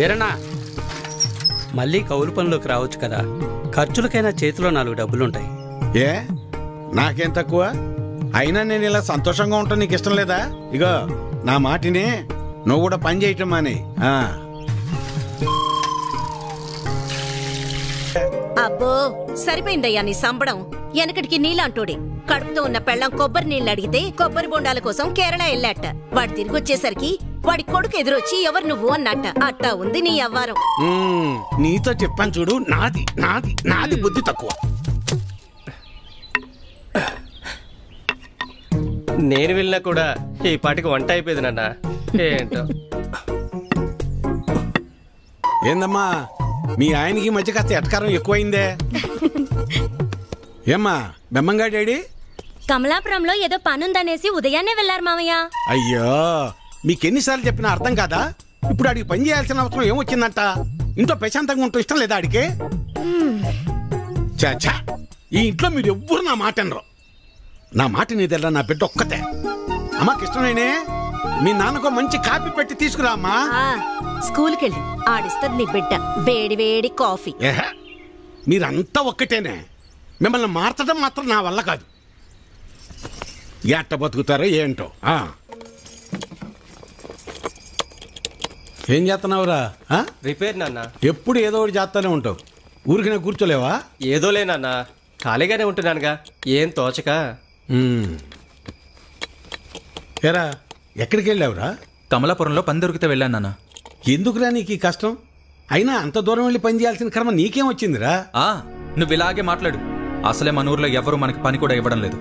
వీరన్నా, మళ్ళీ కౌలు పనిలోకి రావచ్చు కదా, ఖర్చులకైనా చేతిలో 4 డబ్బులుంటాయి. ఏ నాకేం తక్కువ? అయినా నేను ఇలా సంతోషంగా ఉంటాను నీకు ఇష్టం లేదా? ఇగో నా మాటినే, నువ్వు కూడా పని చేయటం అని. అబ్బో సరిపోయిందయ్యా నీ సంబడం. వెనకటికి నీలాంటోడే కడుపుతో ఉన్న పెళ్ళం కొబ్బరి నీళ్ళు అడిగితే కొబ్బరి బొండాల కోసం కేరళ వెళ్ళాట. వాడు తిరిగి వచ్చేసరికి వాడి కొడుకు ఎదురొచ్చి ఎవరు నువ్వు అన్నట్ట. అట్టా ఉంది నీ అవ్వారం. నీతో చెప్పాను చూడు, నాది నాది నాది బుద్ధి తక్కువ. నేను వెళ్ళినా కూడా ఈ పాటికి వంట అయిపోయింది నాన్న. ఏంటో ఏందమ్మా మీ ఆయనకి మధ్య కాస్త ఎటకారం ఎక్కువైందే? ఏమ్మా బెమ్మంగా డాడీ? కమలాపురంలో ఏదో పనుందనేసి ఉదయాన్నే వెళ్లారు మామయ్య. అయ్యో మీకెన్నిసార్లు చెప్పినా అర్థం కాదా? ఇప్పుడు ఆడికి పని చేయాల్సిన అవసరం ఏమొచ్చిందంట? ఇంట్లో ప్రశాంతంగా ఉంటూ ఇష్టం లేదా ఆడికి? చాచా ఈ ఇంట్లో మీరు ఎవ్వరు నా మాట అనరు. నా మాట నీదెల్లా, నా బిడ్డ ఒక్కతే. అమ్మాకి ఇష్టమేనే, మీ నాన్నకు మంచి కాఫీ పెట్టి తీసుకురా అమ్మా. స్కూల్కి వెళ్ళి ఆడిస్తుంది నీ బిడ్డ వేడి వేడి కాఫీ. మీరంతా ఒక్కటేనే, మిమ్మల్ని మార్చడం మాత్రం నా వల్ల కాదు. ఎట్ట బతుకుతారో ఏంటో. ఏం చేస్తున్నావురా? రిపేర్ నాన్న. ఎప్పుడు ఏదో ఒకటి చేస్తానే ఉంటావు, ఊరికినే కూర్చోలేవా? ఏదోలే నాన్న, ఖాళీగానే ఉంటున్నానుగా, ఏం తోచక. ఏరా ఎక్కడికి వెళ్ళావురా? కమలాపురంలో పని దొరికితే వెళ్ళాను నాన్న. ఎందుకురా నీకు ఈ కష్టం? అయినా అంత దూరం వెళ్ళి పని చేయాల్సిన కర్మ నీకేం వచ్చిందిరా? నువ్వు ఇలాగే మాట్లాడు. అసలే మన ఊర్లో ఎవరు మనకి పని కూడా ఇవ్వడం లేదు.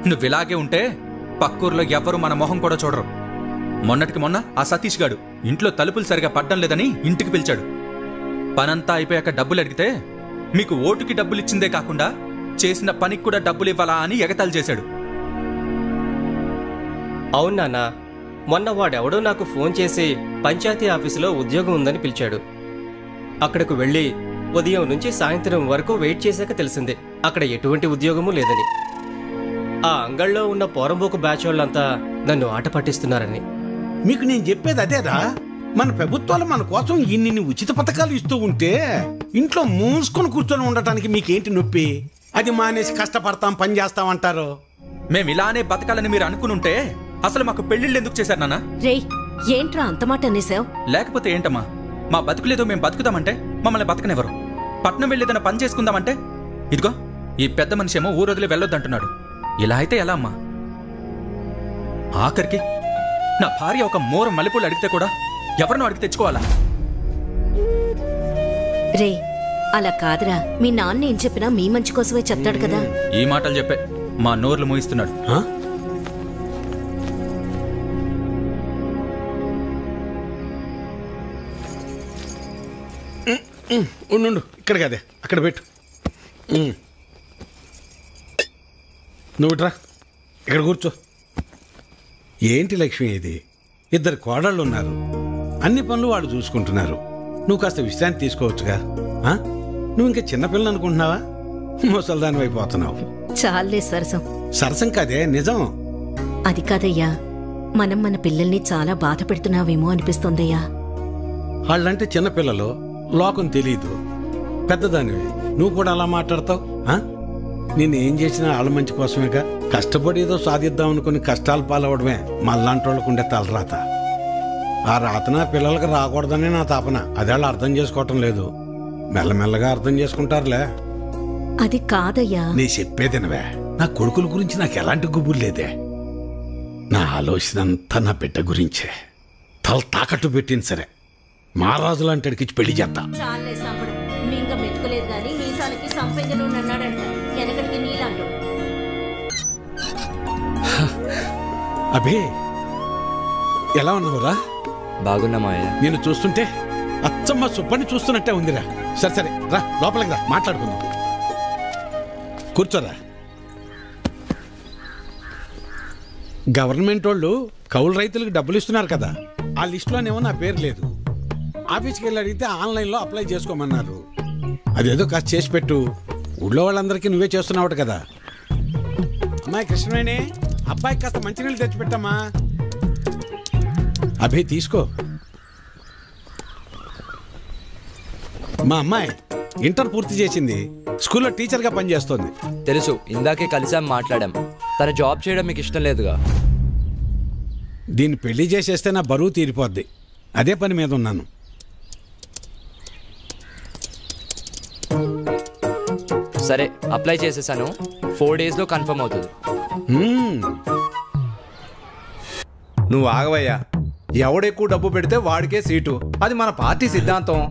నువ్వు ఇలాగే ఉంటే పక్కూర్లో ఎవరు మన మొహం కూడా చూడరు. మొన్నటికి మొన్న ఆ సతీష్ గాడు ఇంట్లో తలుపులు సరిగా పడ్డం లేదని ఇంటికి పిలిచాడు. పనంతా అయిపోయాక డబ్బులు అడిగితే మీకు ఓటుకి డబ్బులు ఇచ్చిందే కాకుండా చేసిన పనికి కూడా డబ్బులు ఇవ్వాలా అని ఎగతాళి చేశాడు. అవును నాన్న, మొన్న వాడెవడో నాకు ఫోన్ చేసి పంచాయతీ ఆఫీసులో ఉద్యోగం ఉందని పిలిచాడు. అక్కడకు వెళ్ళి ఉదయం నుంచి సాయంత్రం వరకు వెయిట్ చేశాక తెలిసింది అక్కడ ఎటువంటి ఉద్యోగమూ లేదని. ఆ అంగళ్ళలో ఉన్న పోరంబోకు బ్యాచ్ వాళ్ళంతా నన్ను ఆట పట్టిస్తున్నారని. మీకు నేను చెప్పేది అదేరా, మన ప్రభుత్వాలు మన కోసం ఇన్ని ఉచిత పథకాలు ఇస్తూ ఉంటే ఇంట్లో మూసుకొని కూర్చొని ఉండటానికి మీకేంటి నొప్పి? అది మానేసి కష్టపడతాం పని చేస్తామంటారు. మేము ఇలానే బతకాలని మీరు అనుకునుంటే అసలు మాకు పెళ్లిళ్ళు ఎందుకు చేశారు నాన్న? రే ఏంట్రా అంత మాట అనేసావు? లేకపోతే ఏంటమ్మా, మా బతుకులేదో మేము బతుకుదామంటే మమ్మల్ని బతకనివ్వరు. పట్నం వెళ్ళేదన్న పని చేసుకుందామంటే ఇదిగో ఈ పెద్ద మనిషి ఏమో ఊరొదిలి వెళ్ళొద్దంటున్నాడు. ఇలా అయితే ఎలా అమ్మా? ఆఖరికి నా భార్య ఒక మూర మల్లెపూలు అడిగితే కూడా ఎవరినో అడిగి తెచ్చుకోవాలా? రే అలా కాదురా, మీ నాన్న ఏం చెప్పినా మీ మంచి కోసమే చెప్తాడు కదా. ఈ మాటలు చెప్పే మా నోర్లు మూయిస్తున్నాడు. ఉండు, ఇక్కడ కదే అక్కడ పెట్టు. నువ్వు ఇట్రా, ఇక్కడ కూర్చో. ఏంటి లక్ష్మి ఇది? 2 కోడళ్ళు ఉన్నారు, అన్ని పనులు వాళ్ళు చూసుకుంటున్నారు. నువ్వు కాస్త విశ్రాంతి తీసుకోవచ్చుగా. నువ్వు ఇంకా చిన్నపిల్లలు అనుకుంటున్నావా? ముసల్దాని అయిపోతున్నావు. చాలే సరసం. సరసం కాదే, నిజం. అది కాదయ్యా, మనం మన పిల్లల్ని చాలా బాధ పెడుతున్నావేమో అనిపిస్తోందయ్యా. వాళ్ళంటే చిన్నపిల్లలు, లోకం తెలీదు. పెద్దదానివి నువ్వు కూడా అలా మాట్లాడతావు? నేనేం చేసినా వాళ్ళ మంచి కోసమేగా. కష్టపడి ఏదో సాధిద్దాం అనుకుని కష్టాలు పాలవడమే మళ్ళాంటి వాళ్ళకు ఉండే తలరాత. ఆ రాతన పిల్లలకు రాకూడదని నా తాపన. అదేళ్ళు అర్థం చేసుకోవటం లేదు. మెల్లమెల్లగా అర్థం చేసుకుంటారులే. అది కాదయ్యా. నీ చెప్పేదినవే, నా కొడుకుల గురించి నాకు ఎలాంటి గుబురు లేదే. నా ఆలోచన అంతా నా బిడ్డ గురించే. తల తాకట్టు పెట్టింది సరే, మహారాజు లాంటి అడిగిచ్చి పెళ్లి చేస్తా. చాలే సంపడం, మింగ మెతుకులేదు గాని మీసాలకి సంపెంగలు అన్నాడంట. వెనకటికి నీలాంటో. అభి ఎలా ఉన్నావురా? బాగున్నా మావయ్య. నేను చూస్తుంటే అచ్చమ్మ సుబ్బని చూస్తున్నట్టే ఉందిరా. సరే సరే రా, లోపలికి రా, మాట్లాడుకుందాం. కూర్చోరా. గవర్నమెంట్ వాళ్ళు కౌలు రైతులకు డబ్బులు ఇస్తున్నారు కదా, ఆ లిస్టులోనేమో నా పేరు లేదు. ఆఫీస్కి వెళ్ళి అడిగితే ఆన్లైన్లో అప్లై చేసుకోమన్నారు. అదేదో కాస్త చేసి పెట్టు. ఊళ్ళో వాళ్ళందరికీ నువ్వే చేస్తున్నావు కదా. అమ్మాయి కృష్ణవేణి, అబ్బాయికి కాస్త మంచినీళ్ళు తెచ్చిపెట్టమ్మా. అభి తీసుకో. మా అమ్మాయి ఇంటర్ పూర్తి చేసింది, స్కూల్లో టీచర్గా పనిచేస్తోంది. తెలుసు, ఇందాకే కలిసాం, మాట్లాడాం. తన జాబ్ చేయడం మీకు ఇష్టం లేదుగా? దీన్ని పెళ్లి చేసేస్తే నా బరువు తీరిపోద్ది, అదే పని మీద ఉన్నాను. సరే, అప్లై చేసేసాను. 4 daysలో కన్ఫర్మ్ అవుతుంది. నువ్వు ఆగవయ్యా. ఎవడెక్కువ డబ్బు పెడితే వాడికే సీటు. అది మన పార్టీ సిద్ధాంతం.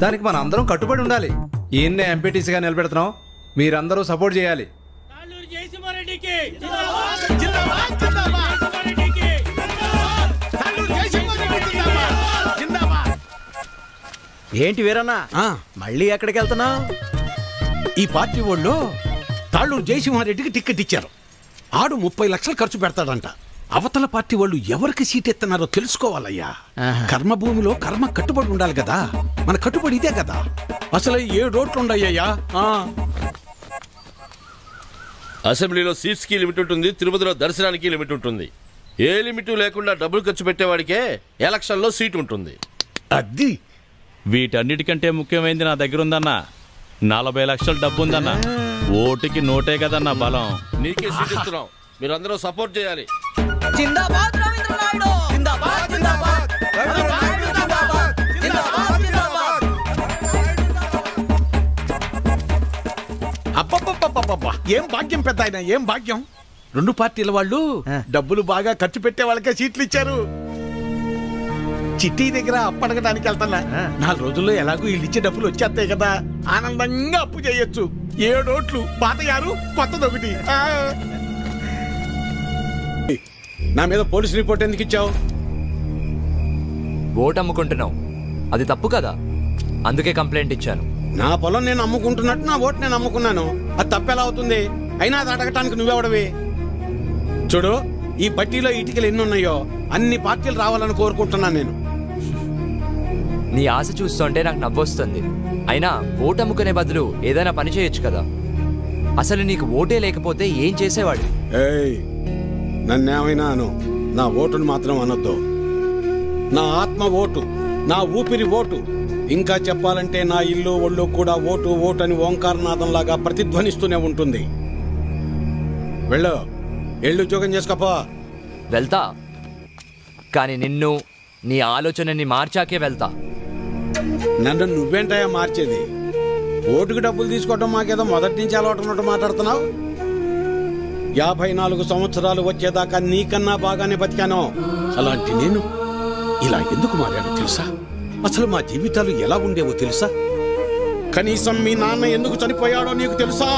దానికి మన అందరం కట్టుబడి ఉండాలి. ఈయన్నే ఎంపీటీసీగా నిలబెడుతున్నాం, మీరందరూ సపోర్ట్ చేయాలి. ఏంటి వీరన్నా, మళ్ళీ ఎక్కడికి వెళ్తున్నావు? ఈ పార్టీ వాళ్ళు తాళ్ళూరు జయసింహారెడ్డికి టికెట్ ఇచ్చారు. ఆడు 30 లక్షలు ఖర్చు పెడతాడంట. అవతల పార్టీ వాళ్ళు ఎవరికి సీట్ ఎత్తన్నారో తెలుసుకోవాలయ్యా. కర్మభూమిలో కర్మ కట్టుబడి ఉండాలి కదా, మన కట్టుబడి ఇదే కదా. అసలు 7 ఓట్లు ఉండయ్యా. అసెంబ్లీలో సీట్స్ కి లిమిట్ ఉంటుంది, తిరుపతిలో దర్శనానికి లిమిట్ ఉంటుంది. ఏ లిమిట్ లేకుండా డబ్బులు ఖర్చు పెట్టేవాడికే ఎలక్షన్లో సీట్ ఉంటుంది. అది వీటన్నిటికంటే ముఖ్యమైనది నా దగ్గర ఉందన్నా. 40 లక్షల డబ్బు ఉందన్నా. ఓటుకి నోటే కదన్నా బలం. నీకే సీట్ ఇస్తున్నాం, మీరందరూ సపోర్ట్ చేయాలి. అబ్బబ్బబ్బబ్బబ్బా, ఏం భాగ్యం పెద్ద ఆయన, ఏం భాగ్యం. 2 పార్టీల వాళ్ళు డబ్బులు బాగా ఖర్చు పెట్టే వాళ్ళకే సీట్లు ఇచ్చారు. చిట్టి దగ్గర అప్పడగడానికి వెళ్తానా. 4 రోజుల్లో ఎలాగో వీళ్ళు ఇచ్చే డబ్బులు వచ్చేస్తాయి కదా, ఆనందంగా అప్పు చేయొచ్చు. 7 ఓట్లు, పాత 6, కొత్తదొకటి. నా మీద పోలీస్ రిపోర్ట్ ఎందుకు ఇచ్చావు? ఓటు అమ్ముకుంటున్నావు, అది తప్పు కదా, అందుకే కంప్లైంట్ ఇచ్చాను. నా పొలం నేను అమ్ముకుంటున్నట్టు నా ఓటు నేను అమ్ముకున్నాను, అది తప్పెలా అవుతుంది? అయినా అది అడగటానికి నువ్వెవడవి? చూడు, ఈ పట్టీలో ఇటుకలు ఎన్ని ఉన్నాయో అన్ని పార్టీలు రావాలని కోరుకుంటున్నాను నేను. నీ ఆశ చూస్తుంటే నాకు నవ్వొస్తుంది. అయినా ఓటు అమ్ముకునే బదులు ఏదైనా పని చేయొచ్చు కదా. అసలు నీకు ఓటే లేకపోతే ఏం చేసేవాడు? ఏయ్, నన్నేమైనా అను, నా ఓటును మాత్రం అనొద్దు. నా ఆత్మ ఓటు, నా ఊపిరి ఓటు. ఇంకా చెప్పాలంటే నా ఇల్లు ఒళ్ళు కూడా ఓటు ఓటు అని ఓంకారనాథంలాగా ప్రతిధ్వనిస్తూనే ఉంటుంది. వెళ్ళు, ఎళ్ళు ఉద్యోగం చేసుకోపో. వెళ్తా, కానీ నిన్ను, నీ ఆలోచనని మార్చాకే వెళ్తా. నన్ను నువ్వేంటయా మార్చేది? ఓటుకు డబ్బులు తీసుకోవటం మాకేదో మొదటి నుంచి అలవాటు ఉన్నట్టు మాట్లాడుతున్నావు. 54 సంవత్సరాలు వచ్చేదాకా నీకన్నా బాగానే బతికాను. అలాంటి నేను ఇలా ఎందుకు మారాను తెలుసా? అసలు మా జీవితాలు ఎలా ఉండేవో తెలుసా? కనీసం మీ నాన్న ఎందుకు చనిపోయాడో నీకు తెలుసా?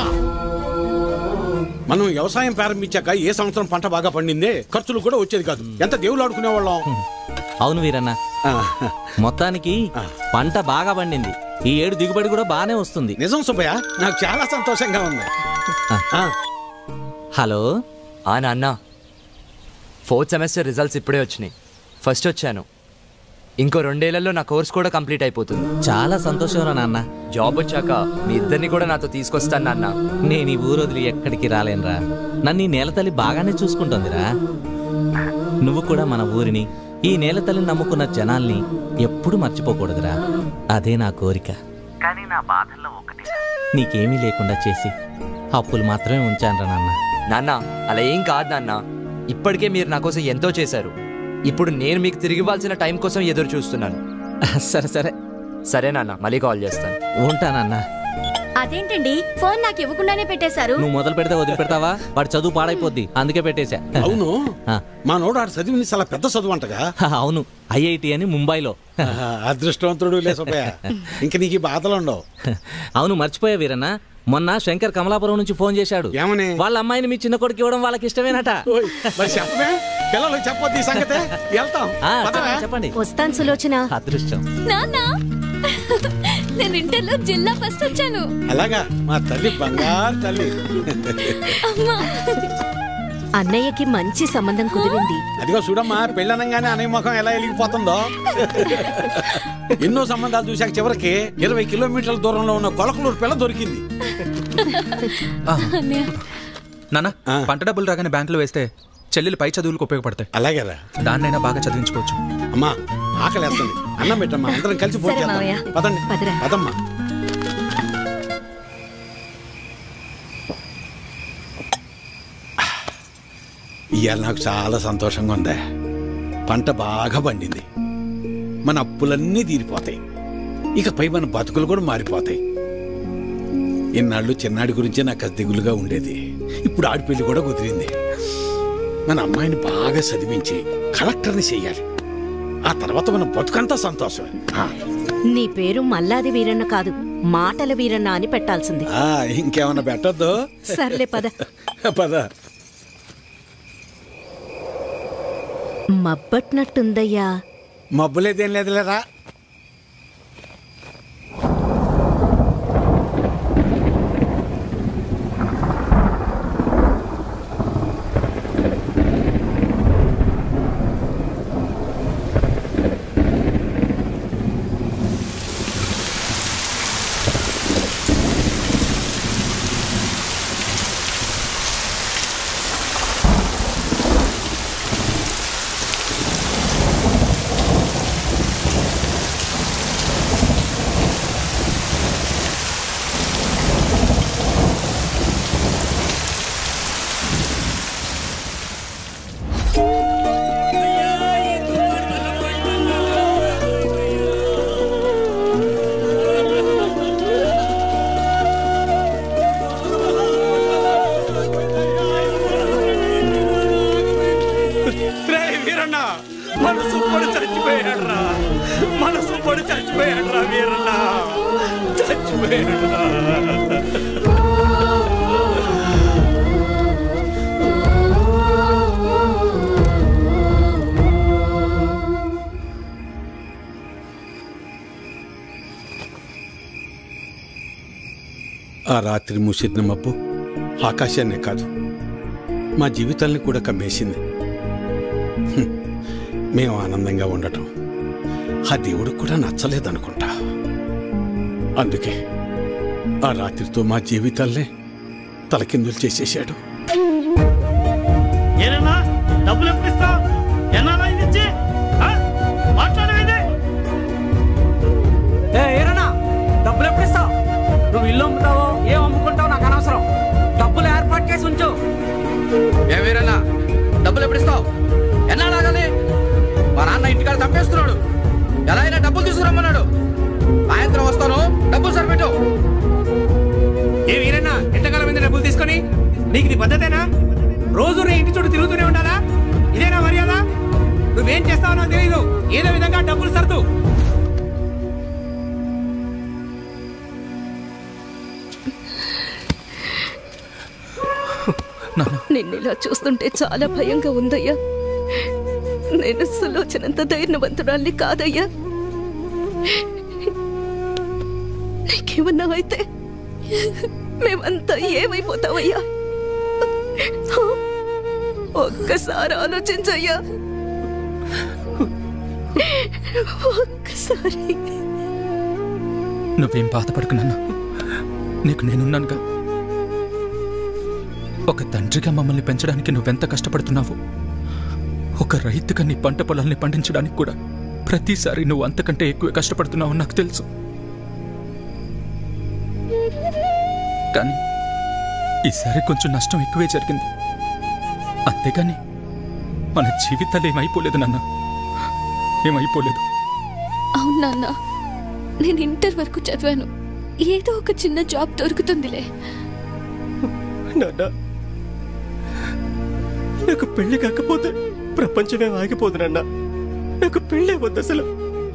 మనం వ్యవసాయం ప్రారంభించాక ఏ సంవత్సరం పంట బాగా పండిందే, ఖర్చులు కూడా వచ్చేది కాదు. ఎంత దేవుళ్ళు ఆడుకునేవాళ్ళం. అవును వీరన్న, మొత్తానికి పంట బాగా పండింది. ఈ ఏడు దిగుబడి కూడా బాగానే వస్తుంది. నిజం సుబ్బయ్య, నాకు చాలా సంతోషంగా ఉంది. హలో నాన్న, 4th సెమిస్టర్ రిజల్ట్స్ ఇప్పుడే వచ్చినాయి. ఫస్ట్ వచ్చాను. ఇంకో 2 ఏళ్లలో నా కోర్స్ కూడా కంప్లీట్ అయిపోతుంది. చాలా సంతోషం రా నాన్న. జాబ్ వచ్చాక మీ ఇద్దరిని కూడా నాతో తీసుకొస్తాను నాన్న. నేను ఈ ఊరు వదిలి ఎక్కడికి రాలేనురా. నన్ను ఈ నేలతల్లి బాగానే చూసుకుంటుందిరా. నువ్వు కూడా మన ఊరిని, ఈ నేలతల్లిని నమ్ముకున్న జనాల్ని ఎప్పుడు మర్చిపోకూడదురా. అదే నా కోరిక. కానీ నా బాధల్లో ఒకటి, నీకేమీ లేకుండా చేసి అప్పులు మాత్రమే ఉంచానురా నాన్న. నాన్న, అలా ఏం కాదు నాన్న. ఇప్పటికే మీరు నా కోసం ఎంతో చేశారు. ఇప్పుడు నేను మీకు తిరిగి ఇవ్వాల్సిన టైం కోసం ఎదురు చూస్తున్నాను. సరే సరే సరే నాన్న, మళ్ళీ కాల్ చేస్తాను. ఉంటానన్నా. అదేంటండి, ఫోన్ నాకు ఇవ్వకుండానే పెట్టేశారు? నువ్వు మొదలు పెడితే వదిలిపెడతావా? వాడు చదువు పాడైపోద్ది, అందుకే పెట్టేశా. అవును, మా నోడు ఆడు చదివింది చాలా పెద్ద చదువు అంటగా. అవును, IIT అని ముంబైలో. అదృష్టవంతుడు లే సుబ్బయ్య, ఇంక నీకు బాధలు ఉండవు. అవును, మర్చిపోయా వీరన్న, మొన్న శంకర్ కమలాపురం నుంచి ఫోన్ చేశాడు. ఏమని? వాళ్ళ అమ్మాయిని మీ చిన్న కొడుకు ఇవ్వడం వాళ్ళకి ఇష్టమేనట. చెప్పమే, పిల్లలు చెప్పొద్దు ఈ సంగతే. వెళ్తాం, చెప్పండి. వస్తాను సులోచన. అదృష్టం. నాన్న, నేను ఇంటర్లో జిల్లా ఫస్ట్ వచ్చాను. అలాగా, మా తల్లి బంగారు తల్లి. అన్నయ్యకి మంచి సంబంధం కుదిరింది. అదిగో చూడమ్మా, పెళ్ళనంగానే అన్నయ్య ముఖం ఎలా వెలిగిపోతుందో. ఎన్నో సంబంధాలు చూశాక చివరికి 20 కిలోమీటర్ల దూరంలో ఉన్న కొలకలూరు పిల్ల దొరికింది. నాన్న, పంట డబ్బులు రాగానే బ్యాంకులో వేస్తే చెల్లెలు పై చదువులకు ఉపయోగపడతాయి. అలాగేరా, దాన్నైనా బాగా చదివించుకోవచ్చు. అమ్మా, ఆకలి వేస్తుంది, అన్నం పెట్టమ్మా, అందరం కలిసి పోటీ చేద్దాం. పదండి, పదమ్మా. ఇవాళ నాకు చాలా సంతోషంగా ఉందా. పంట బాగా పండింది, మన అప్పులన్నీ తీరిపోతాయి, ఇకపై మన బతుకులు కూడా మారిపోతాయి. ఇన్నాళ్ళు చిన్నాడి గురించే నాకు దిగులుగా ఉండేది. ఇప్పుడు ఆడిపెళ్లి కూడా కుదిరింది. మన అమ్మాయిని బాగా చదివించి కలెక్టర్ని చెయ్యాలి. ఆ తర్వాత మన బతుకంతా సంతోషమే. నీ పేరు మల్లాది వీరన్న కాదు, మాటల వీరన్న అని పెట్టాల్సింది. ఇంకేమన్నా పెట్టద్దు. సర్లే పద పద. మబ్బట్నట్టుందయ్యా. మబ్బులేదేం లేదులేరా. మనసు పడి చచ్చిపోయాడ్రా, మనసు పడి చచ్చిపోయాడ్రా వీరన్న, చచ్చిపోయాడ్రా. ఆ రాత్రి ముసిరిన మబ్బు ఆకాశాన్నే కాదు, మా జీవితాల్ని కూడా కమ్మేసింది. మేము ఆనందంగా ఉండటం ఆ దేవుడికి కూడా నచ్చలేదనుకుంటా. అందుకే ఆ రాత్రితో మా జీవితాల్నే తలకిందులు చేసేశాడు. డబ్బులు ఎప్పుడు ఇస్తావు? ఎన్నాళ్ళైంది మాట్లాడేది? డబ్బులు ఎప్పుడు ఇస్తావు? నువ్వు ఇల్లు అమ్ముతావో ఏం అమ్ముకుంటావో నాకు అనవసరం. డబ్బులు ఏర్పాటు చేసి ఉంచు. ఏ వీరన్నా, డబ్బులు ఎప్పుడు ఇస్తావు? ఎన్నాళ్ళాగాలి? మా నాన్న ఇంటికాడ తప్పేస్తున్నాడు. ఎలా అయినా డబ్బులు తీసుకురమ్మన్నాడు. సాయంత్రం వస్తాను, డబ్బులు సరిపెట్టు. ఏ వీరన్నా, ఎంతకాలం మీద డబ్బులు తీసుకొని? నీకు ఇది పద్ధతేనా? రోజు నీ ఇంటి చుట్టూ తిరుగుతూనే ఉండాలా? ఇదేనా మర్యాద? నువ్వేం చేస్తావో నాకు తెలియదు. ఏదో విధంగా డబ్బులు సర్దు. నిన్ను ఇలా చూస్తుంటే చాలా భయంగా ఉందయ్యా. నేను సులోచనంత ధైర్యవంతురాల్ని కాదయ్యా. నీకేమన్నా అయితే మేమంతా ఏమైపోతావయ్యా? ఒక్కసారి ఆలోచించయ్యా, ఒక్కసారి. నువ్వేం బాధపడుకున్నాను, నీకు నేనున్నానుగా. ఒక తండ్రిగా మమ్మల్ని పెంచడానికి నువ్వెంత కష్టపడుతున్నావు. ఒక రైతుగా నీ పంట పొలాల్ని పండించడానికి కూడా ప్రతిసారి నువ్వు అంతకంటే ఎక్కువ కష్టపడుతున్నావు నాకు తెలుసు. కానీ ఈసారి కొంచెం నష్టం ఎక్కువే జరిగింది. అంతేగాని మన జీవితాలు ఏమైపోలేదు నాన్న, ఏమైపోలేదు. అవును నాన్న, నేను ఇంటర్ వరకు చదివాను. ఏదో ఒక చిన్న జాబ్ దొరుకుతుందిలే. నాన్న, నాకు పెళ్లి కాకపోతే ప్రపంచమే ఆగిపోదు నాన్న. నాకు పెళ్ళే వద్దు, అసలు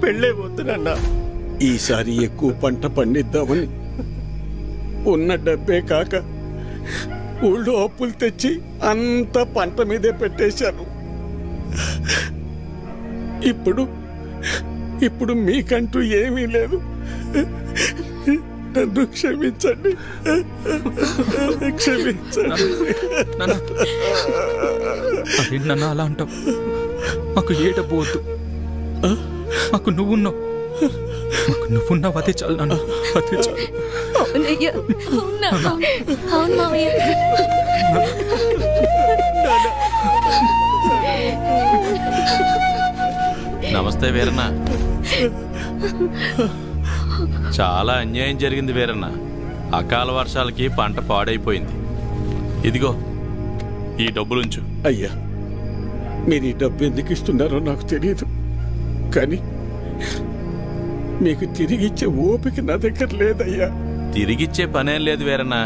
పెళ్ళే వద్దు నాన్న. ఈసారి ఎక్కువ పంట పండిద్దామని ఉన్న డబ్బే కాక ఊళ్ళో అప్పులు తెచ్చి అంత పంట మీదే పెట్టేశాను. ఇప్పుడు మీకంటూ ఏమీ లేదు. నన్ను క్షమించండి, క్షమించండి. అదేంటి నాన్న అలా అంటావు? మాకు ఏ డబ్బు వద్దు, మాకు నువ్వున్నావు. మాకు నువ్వున్నావు, అదే చాలు నాన్న, అదే చాలు. అవునయ్యా, అవును మావయ్య. నమస్తే వీరన్న. చాలా అన్యాయం జరిగింది వీరన్న. అకాల వర్షాలకి పంట పాడైపోయింది. ఇదిగో ఈ డబ్బులుంచు. అయ్యా, మీరు ఈ డబ్బు ఎందుకు ఇస్తున్నారో నాకు తెలియదు, కానీ మీకు తిరిగిచ్చే ఓపిక నా దగ్గర లేదయ్యా. తిరిగిచ్చే పనేం లేదు వీరన్న.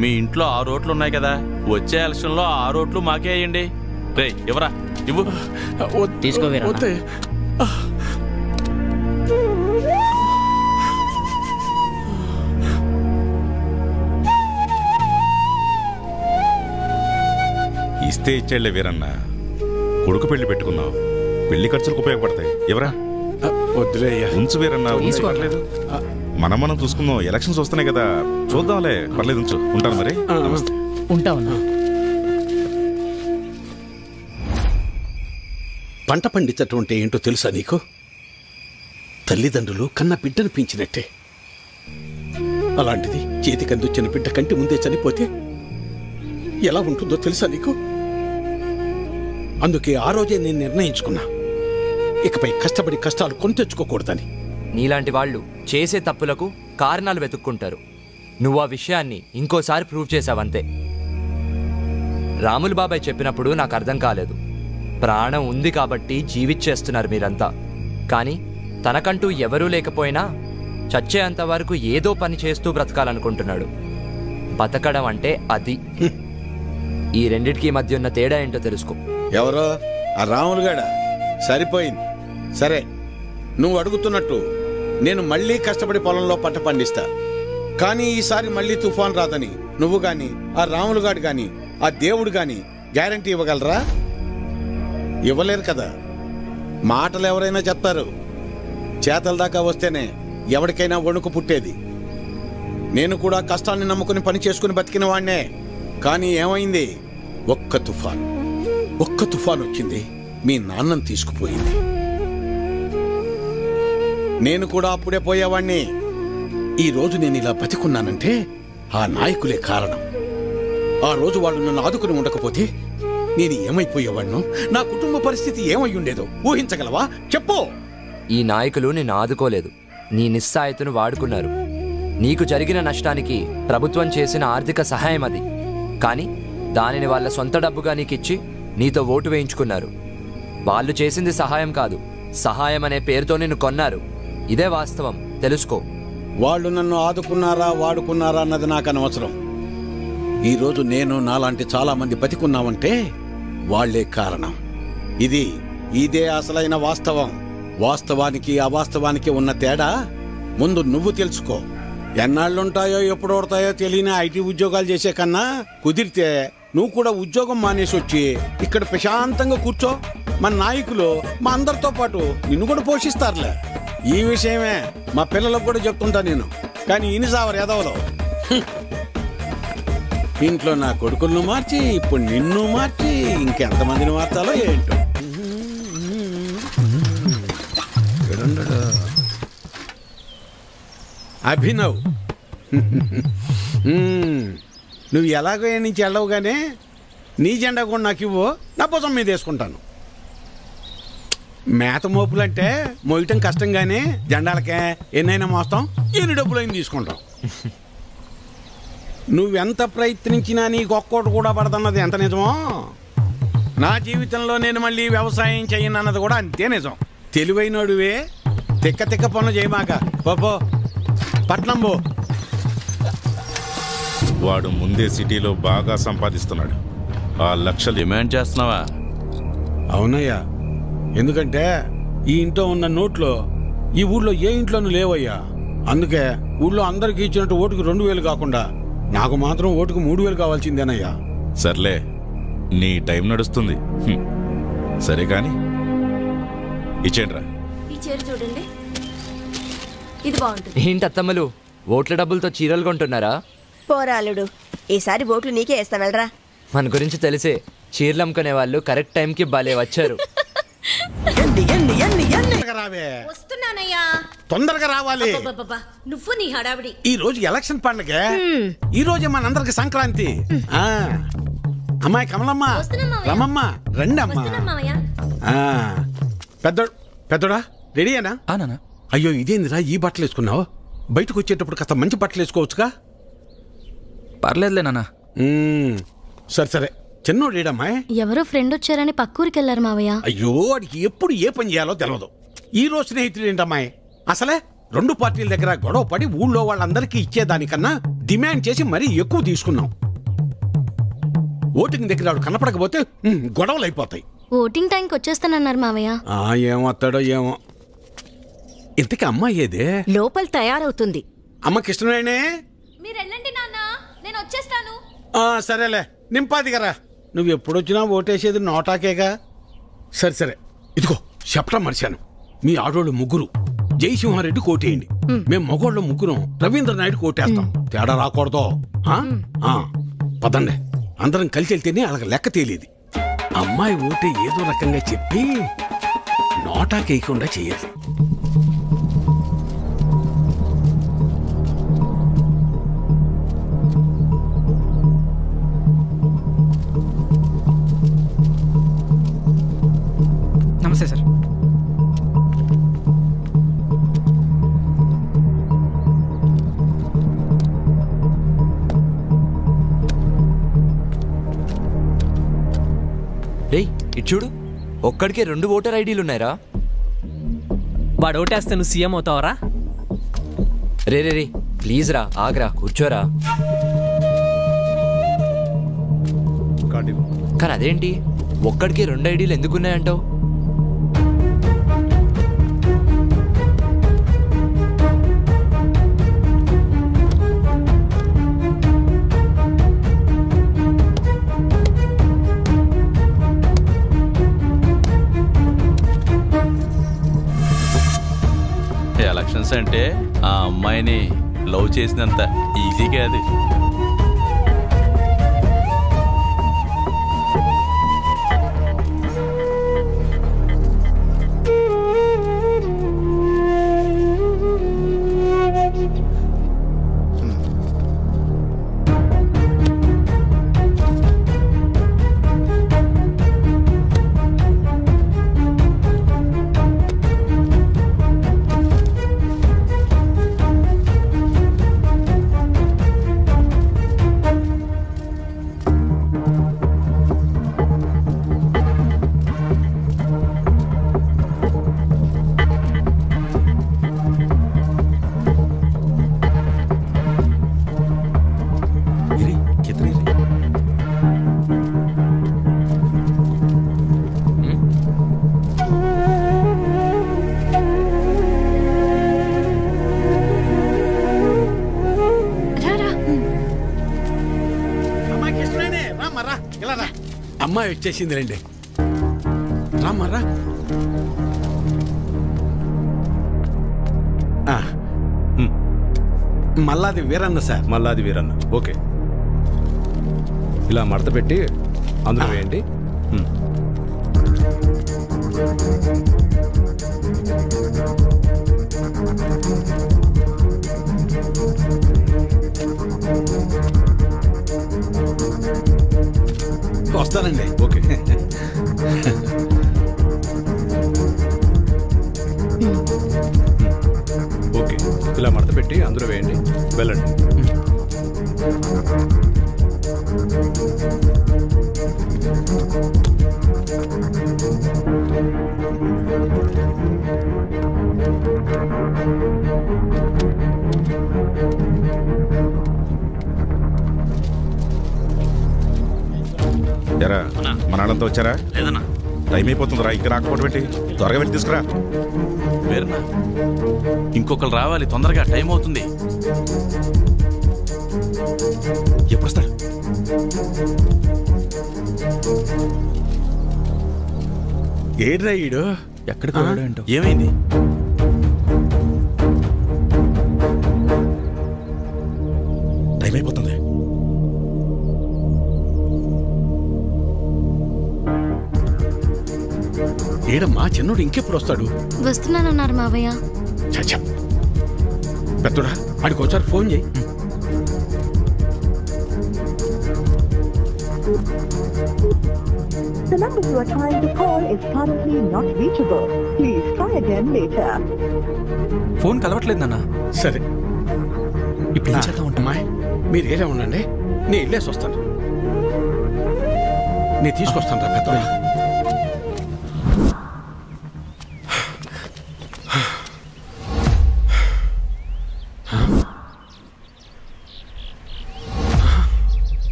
మీ ఇంట్లో 6 ఓట్లు ఉన్నాయి కదా, వచ్చే ఎలక్షన్లో 6 ఓట్లు మాకే అయ్యండి. రే ఇవ్వరా, ఇవ్వు. తీసుకో వీరన్న. ఇస్తే ఇచ్చేళ్లే వీరన్న. కొడుకు పెళ్లి పెట్టుకున్నావు, పెళ్లి ఖర్చులకు ఉపయోగపడతాయి. ఎవరా వద్దులేయ్యా, ఉంచు వీరన్న. పర్లేదు, మనం చూసుకుందాం. ఎలక్షన్స్ వస్తున్నాయి కదా, చూద్దాంలే. పర్లేదు, ఉంచు. ఉంటాను మరి. ఉంటావన్నా. పంట పండించటం అంటే ఏంటో తెలుసా నీకు? తల్లిదండ్రులు కన్న బిడ్డను పెంచినట్టే. అలాంటిది చేతికి అందించిన బిడ్డ కంటి ముందే చనిపోతే ఎలా ఉంటుందో తెలుసా నీకు? అందుకే ఆ రోజే నేను నిర్ణయించుకున్నా, ఇకపై కష్టపడి కష్టాలు కొని తెచ్చుకోకూడదని. నీలాంటి వాళ్ళు చేసే తప్పులకు కారణాలు వెతుక్కుంటారు. నువ్వు ఆ విషయాన్ని ఇంకోసారి ప్రూవ్ చేశావంతే. రాములు బాబాయ్ చెప్పినప్పుడు నాకు అర్థం కాలేదు. ప్రాణం ఉంది కాబట్టి జీవిచ్చేస్తున్నారు మీరంతా. కానీ తనకంటూ ఎవరూ లేకపోయినా చచ్చేంత వరకు ఏదో పని చేస్తూ బ్రతకాలనుకుంటున్నాడు. బతకడం అంటే అది. ఈ రెండిటికి మధ్య ఉన్న తేడా ఏంటో తెలుసుకో. ఎవరో ఆ రాములుగాడా? సరిపోయింది. సరే, నువ్వు అడుగుతున్నట్టు నేను మళ్ళీ కష్టపడి పొలంలో పంట పండిస్తా. కానీ ఈసారి మళ్ళీ తుఫాన్ రాదని నువ్వు గాని, ఆ రాములుగాడు గాని, ఆ దేవుడు గాని గ్యారంటీ ఇవ్వగలరా? ఇవ్వలేరు కదా. మాటలు ఎవరైనా చెప్తారు, చేతల దాకా వస్తేనే ఎవరికైనా వణుకు పుట్టేది. నేను కూడా కష్టాన్ని నమ్ముకుని పని చేసుకుని బతికిన వాణ్ణే. కానీ ఏమైంది? ఒక్క తుఫాన్ వచ్చింది, మీ నాన్నను తీసుకుపోయింది. నేను కూడా అప్పుడే పోయేవాణ్ణి. ఈ రోజు నేను ఇలా బతికున్నానంటే ఆ నాయకులే కారణం. ఆ రోజు వాళ్ళు నన్ను ఆదుకుని ఉండకపోతే నేను ఏమైపోయేవాణ్ణు? నా కుటుంబ పరిస్థితి ఏమై ఉండేదో ఊహించగలవా? చెప్పు. ఈ నాయకులు నిన్ను ఆదుకోలేదు, నీ నిస్సాయతను వాడుకున్నారు. నీకు జరిగిన నష్టానికి ప్రభుత్వం చేసిన ఆర్థిక సహాయం అది. కానీ దానిని వాళ్ళ సొంత డబ్బుగా నీకిచ్చి నీతో ఓటు వేయించుకున్నారు. వాళ్ళు చేసింది సహాయం కాదు, సహాయం అనే పేరుతో నిన్ను కొన్నారు. ఇదే వాస్తవం, తెలుసుకో. వాళ్ళు నన్ను ఆదుకున్నారా వాడుకున్నారా అన్నది నాకు అనవసరం. ఈరోజు నేను నాలాంటి చాలా మంది బతికున్నామంటే వాళ్లే కారణం. ఇదే అసలైన వాస్తవం. వాస్తవానికి అవాస్తవానికి ఉన్న తేడా ముందు నువ్వు తెలుసుకో. ఎన్నాళ్ళుంటాయో ఎప్పుడు ఓడతాయో తెలియని ఐటీ ఉద్యోగాలు చేసే కన్నా కుదిరితే నువ్వు కూడా ఉద్యోగం మానేసి వచ్చి ఇక్కడ ప్రశాంతంగా కూర్చో. మన నాయకులు మా అందరితో పాటు నిన్ను కూడా పోషిస్తారులే. ఈ విషయమే మా పిల్లలకు కూడా చెప్తుంటా నేను. కానీ ఇనిసావరు ఎదవలో ఇంట్లో నా కొడుకులను మార్చి ఇప్పుడు నిన్ను మార్చి ఇంకెంతమందిని మార్చాలో ఏంటో. అభినవ్, నువ్వు ఎలాగో నుంచి వెళ్ళవుగానే నీ జెండా కూడా నాకు ఇవ్వు, నా భుజం మీద వేసుకుంటాను. మేత మోపులంటే మోయటం కష్టంగానే జెండాలకే ఎన్నైనా మోస్తాం, ఎన్ని డబ్బులైనా తీసుకుంటాం. నువ్వెంత ప్రయత్నించినా నీకు ఒక్కోటి కూడా పడదన్నది ఎంత నిజమో, నా జీవితంలో నేను మళ్ళీ వ్యవసాయం చేయనన్నది కూడా అంతే నిజం. తెలివైనడువే, తిక్క తిక్క పనులు చేయమాక. పో పట్నం పో. వాడు ముందే సిటీలో బాగా సంపాదిస్తున్నాడు. ఆ లక్షలు డిమాండ్ చేస్తున్నావా? అవునయ్యా, ఎందుకంటే ఈ ఇంట్లో ఉన్న నోట్లో ఈ ఊళ్ళో ఏ ఇంట్లోనూ లేవయ్యా. అందుకే ఊళ్ళో అందరికి ఇచ్చినట్టు ఓటుకు 2000 కాకుండా నాకు మాత్రం ఓటుకు 3000 కావాల్సిందేనయ్యా. సర్లే, నీ టైం నడుస్తుంది. సరే కాని ఇచ్చేండ్రా. ఈ చీర చూడండి, ఇది బాగుంటుంది. ఏంటత్తమ్మలు ఓట్ల డబ్బులతో చీరలు కొంటున్నారా? పోరాలుడు, ఈసారి ఓట్లు నీకే వేస్తా వెళ్ళరా. మన గురించి తెలిసే చీరలు అమ్ముకునే వాళ్ళు కరెక్ట్ టైంకి భలే వచ్చారు. వస్తున్నానయ్యా, తొందరగా రావాలి. నువ్వు నీ హడావిడి. ఈ రోజు ఎలక్షన్ పండగ, ఈ రోజే మనందరికి సంక్రాంతి. అమ్మాయి కమలమ్మ, రమమ్మ, రండి అమ్మా. పెద్దోడా రెడీయేనా? అయ్యో ఇదేందిరా ఈ బట్టలు వేసుకున్నావు? బయటకు వచ్చేటప్పుడు కాస్త మంచి బట్టలు వేసుకోవచ్చుగా. పర్లేదులే నాన్న. సరే సరే, చిన్నోడేడమ్మాయి? ఎవరో ఫ్రెండ్ వచ్చారని పక్కూరికి వెళ్ళారు మావయ్య. అయ్యో వాడికి ఎప్పుడు ఏ పని చేయాలో తెలియదు. ఈ రోజు స్నేహితులు ఏంటమ్మాయి? అసలే 2 పార్టీల దగ్గర గొడవ పడి ఊళ్ళో వాళ్ళందరికీ ఇచ్చేదానికన్నా డిమాండ్ చేసి మరీ ఎక్కువ తీసుకున్నాం. ఓటింగ్ దగ్గర వాడు కనపడకపోతే గొడవలు అయిపోతాయి. ఓటింగ్ టైంకి వచ్చేస్తానన్నారు మావయ్య. ఏమొస్తాడో ఏమో. ఇంతకీ అమ్మాయి ఏదే? లోపల తయారవుతుంది. అమ్మ కృష్ణవేణే, మీరు వెళ్ళండి నాన్న, నేను వచ్చేస్తాను. సరేలే నింపాది కదా. నువ్వు ఎప్పుడొచ్చినా ఓటేసేది నోటాకేగా. సరే సరే, ఇదిగో చెప్పడం మర్చాను. మీ ఆడోళ్ళు ముగ్గురు జయసింహారెడ్డి కోటేయండి. మేము మగోళ్ళ ముగ్గురం రవీంద్ర నాయుడు కోటేస్తాం. తేడా రాకూడదు. పదండి, అందరం కలిసి వెళ్తేనే అలాగ లెక్క తేలేది. అమ్మాయి ఓటే ఏదో రకంగా చెప్పి నోటాకేయకుండా చెయ్యాలి. నమస్తే సార్. రేయ్ ఇటు చూడు, ఒక్కడికే 2 ఓటర్ ఐడీలు ఉన్నాయిరా. వాడు ఓటేస్తే నువ్వు CM అవుతావరా? Ray ray ray please రా, ఆగ్రా, కూర్చోరా. కానీ అదేంటి ఒక్కడికే 2 ఐడీలు ఎందుకున్నాయంటావు? ఎలక్షన్స్ అంటే ఆ అమ్మాయిని లవ్ చేసినంత ఈజీగా అది. అమ్మాయి వచ్చేసింది రండి. రామరా. మల్లాది వీరన్న సార్. మల్లాది వీరన్న, ఓకే. ఇలా మడత పెట్టి అందులో వేయండి. వస్తానండి. ఓకే. ఓకే, ఇలా మడత పెట్టి అందులో వేయండి. వెళ్ళండి. ఎరా మన వాళ్ళంతా వచ్చారా? లేదన్నా, టైం అయిపోతుందిరా. ఇంకా రాకపోవడం పెట్టి త్వరగా వెళ్ళి తీసుకురా. వేరన్నా, ఇంకొకరు రావాలి తొందరగా, టైం అవుతుంది. ఎప్పుడు వస్తాడు? ఏడ్రా ఈడు? ఎక్కడికి పోయాడు ఏంటో. ఏమైంది? టైం అయిపోతుంది. ఏడమ్మా చిన్నోడు ఇంకెప్పుడు వస్తాడు? వస్తున్నానన్నారు మావయ్య. చచ్చా పెద్దోడా, ఆడికి ఒకసారి ఫోన్ చేయి. The number you are trying to call is currently not reachable. Please try again later. Phone కలవట్లేదు నాన్న. సరే, ఇప్పుడు ఏం చేద్దాం? అమ్మాయి మీరు ఏరే ఉండండి, నేను వెళ్ళేసి వస్తాను. నేను తీసుకొస్తాను రా పెద్దోడా.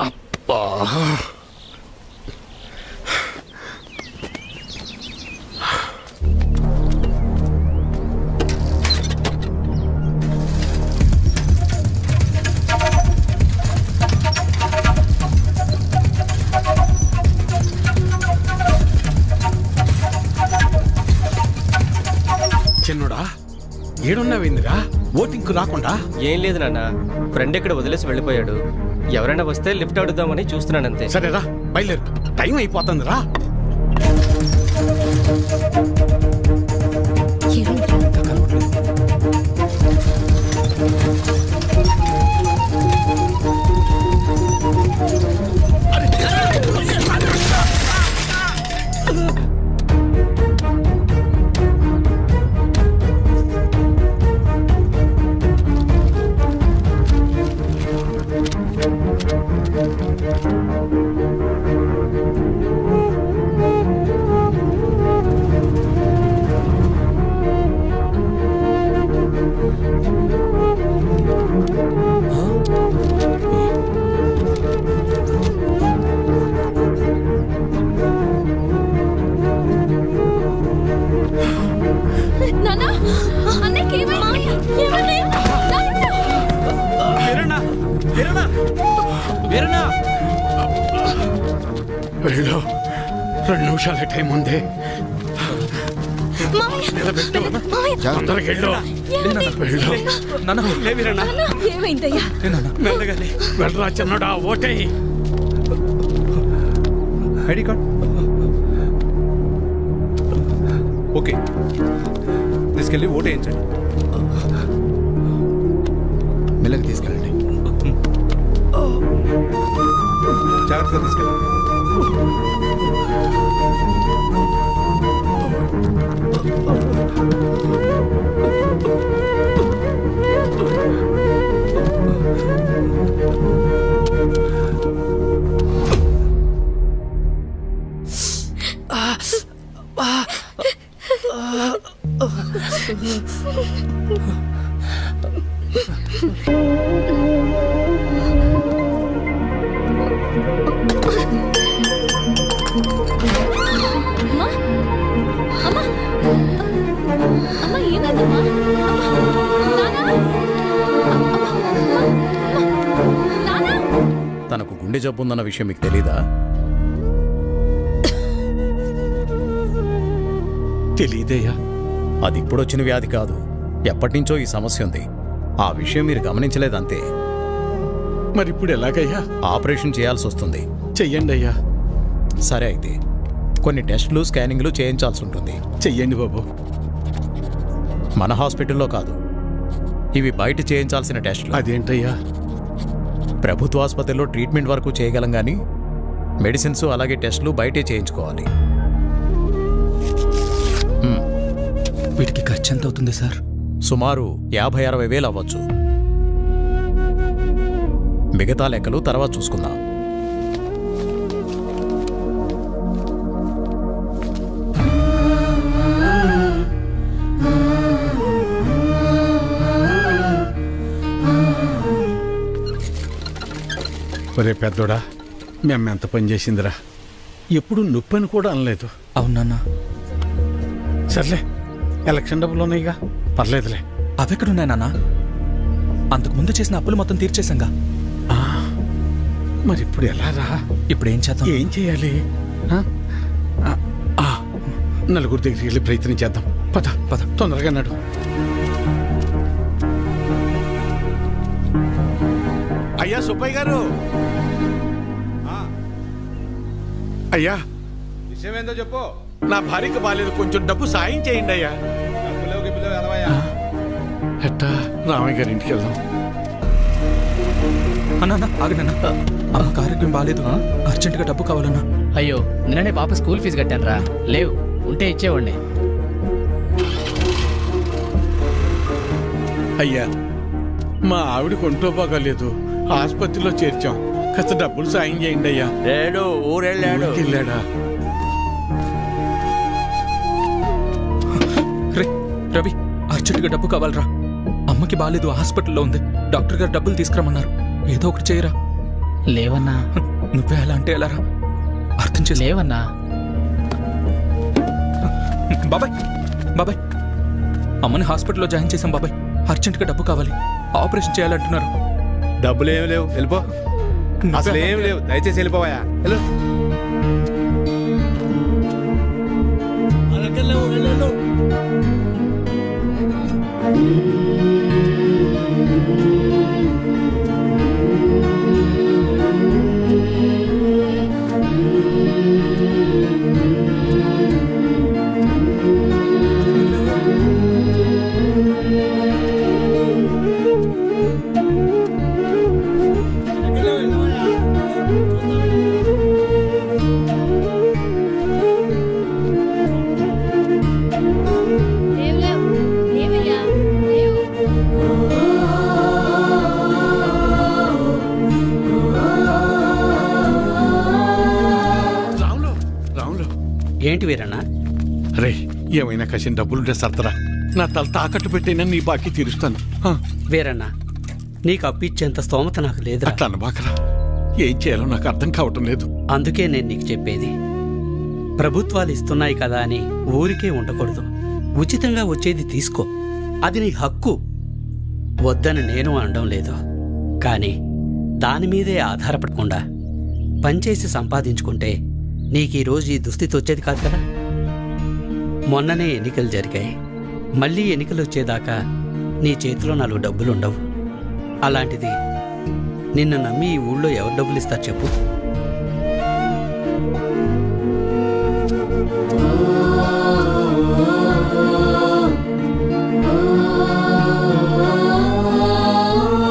అబ్బా, చిన్నోడా ఏడున్నావేందిరా? ఓటింగ్కు రాకుండా? ఏం లేదు నాన్న, ఫ్రెండ్ ఇక్కడ వదిలేసి వెళ్ళిపోయాడు. ఎవరైనా వస్తే లిఫ్ట్ అడుగుదామని చూస్తున్నానంతే. సరేరా, బయలుదేరు, టైం అయిపోతుందిరా. వెళ్ళు, 2 నిమిషాలే టైం ఉంది. తొందరగా వెళ్ళు. వెళ్ళరా చిన్నడా, ఓటే. ఐడి కార్డ్ ఓకే, తీసుకెళ్ళి ఓటు వేయించండి. మెల్లగా తీసుకెళ్ళండి, జాగ్రత్తగా తీసుకెళ్ళండి. తనకు గుండె జబ్బు ఉందన్న విషయం మీకు తెలీదా? తెలీదయ్యా. అది ఇప్పుడొచ్చిన వ్యాధి కాదు, ఎప్పటినుంచో ఈ సమస్య ఉంది. ఆ విషయం మీరు గమనించలేదంతే. మరి ఇప్పుడు ఎలాగయ్యా? ఆపరేషన్ చేయాల్సి వస్తుంది. చెయ్యండి అయ్యా. సరే అయితే కొన్ని టెస్టులు స్కానింగ్లు చేయించాల్సి ఉంటుంది. చెయ్యండి బాబు. మన హాస్పిటల్లో కాదు, ఇవి బయట చేయించాల్సిన టెస్టులు. అదేంటయ్యా? ప్రభుత్వ ఆసుపత్రిలో ట్రీట్మెంట్ వరకు చేయగలం కానీ మెడిసిన్స్ అలాగే టెస్టులు బయటే చేయించుకోవాలి. వీటికి ఖర్చు ఎంత అవుతుంది సార్? సుమారు 50-60 వేలు అవ్వచ్చు. మిగతా లెక్కలు తర్వాత చూసుకుందాం. ఒరే పెద్దోడా, మేము ఎంత పని చేసిందిరా. ఎప్పుడు నొప్పి అని కూడా అనలేదు. అవునన్నా. సర్లే, ఎలక్షన్ డబ్బులు ఉన్నాయిగా, పర్లేదులే. అవెక్కడున్నాయి నాన్న? అంతకుముందు చేసిన అప్పులు మొత్తం తీర్చేశాంగా. మరి ఇప్పుడు ఎలా రా? ఇప్పుడు ఏం చేద్దాం? ఏం చేయాలి? నలుగురు దగ్గరికి వెళ్ళి ప్రయత్నం చేద్దాం. పద పద, తొందరగా నడు. అయ్యా సుబ్బయ్య గారు, అయ్యా విషయం ఏందో చెప్పు. నా భార్యకు బాలేదు, కొంచెం డబ్బు సాయం చేయండి అయ్యా. ఎట్టా రామయ్య గారి ఇంటికి వెళ్దాం. అన్నా ఆగనన్నా, అమ్మకు ఆరోగ్యం బాగాలేదు, అర్జెంటుగా డబ్బు కావాలన్నా. అయ్యో, నిన్ననే పాప స్కూల్ ఫీజు కట్టాను రా. లేవు, ఉంటే ఇచ్చేవాడిని. అయ్యా, మా ఆవిడకు ఒంట్లో బాగాలేదు, ఆసుపత్రిలో చేర్చాం. కాస్త డబ్బులు సాయం చేయండి అయ్యా. లేడు, ఊరెళ్ళాడు. వెళ్ళాడా? రవి, అర్జెంటుగా డబ్బు కావాలరా. అమ్మకి బాలేదు, హాస్పిటల్లో ఉంది. డాక్టర్ గారు డబ్బులు తీసుకురమ్మన్నారు. ఏదో ఒకటి చేయరా. లేవన్నా. నువ్వే అలా అంటే ఎలా రా? అర్థం చేసి లేవన్నా. బాబాయ్, బాబాయ్, అమ్మని హాస్పిటల్లో జాయిన్ చేశాం బాబాయ్. అర్జెంటుగా డబ్బు కావాలి, ఆపరేషన్ చేయాలంటున్నారు. డబ్బులు ఏమి లేవు, వెళ్ళిపో. అసలు ఏమి లేవు, దయచేసి వెళ్ళిపోవా. ఏంటి వీరన్న? రే, ఏమైనా కసిన డబ్బులుంటే సర్తరా. నా తల తాకట్టు పెట్టైనా నీ బాకీ తీరుస్తాను. వీరన్న, నీకు అప్పిచ్చేంత స్తోమత నాకు లేదు. అట్లా అనబాకరా. ఏం చేయాలో నాకు అర్థం కావటం లేదు. అందుకే నేను నీకు చెప్పేది, ప్రభుత్వాలు ఇస్తున్నాయి కదా అని ఊరికే ఉండకూడదు. ఉచితంగా వచ్చేది తీసుకో, అది నీ హక్కు. వద్దని నేను అనడం లేదు, కానీ దానిమీదే ఆధారపడకుండా పనిచేసి సంపాదించుకుంటే నీకు ఈరోజు ఈ దుస్థితి వచ్చేది కాదు కదా. మొన్ననే ఎన్నికలు జరిగాయి. మళ్ళీ ఎన్నికలు వచ్చేదాకా నీ చేతిలో 4 డబ్బులుండవు. అలాంటిది నిన్ను నమ్మి ఈ ఊళ్ళో ఎవరు డబ్బులు ఇస్తారు చెప్పు?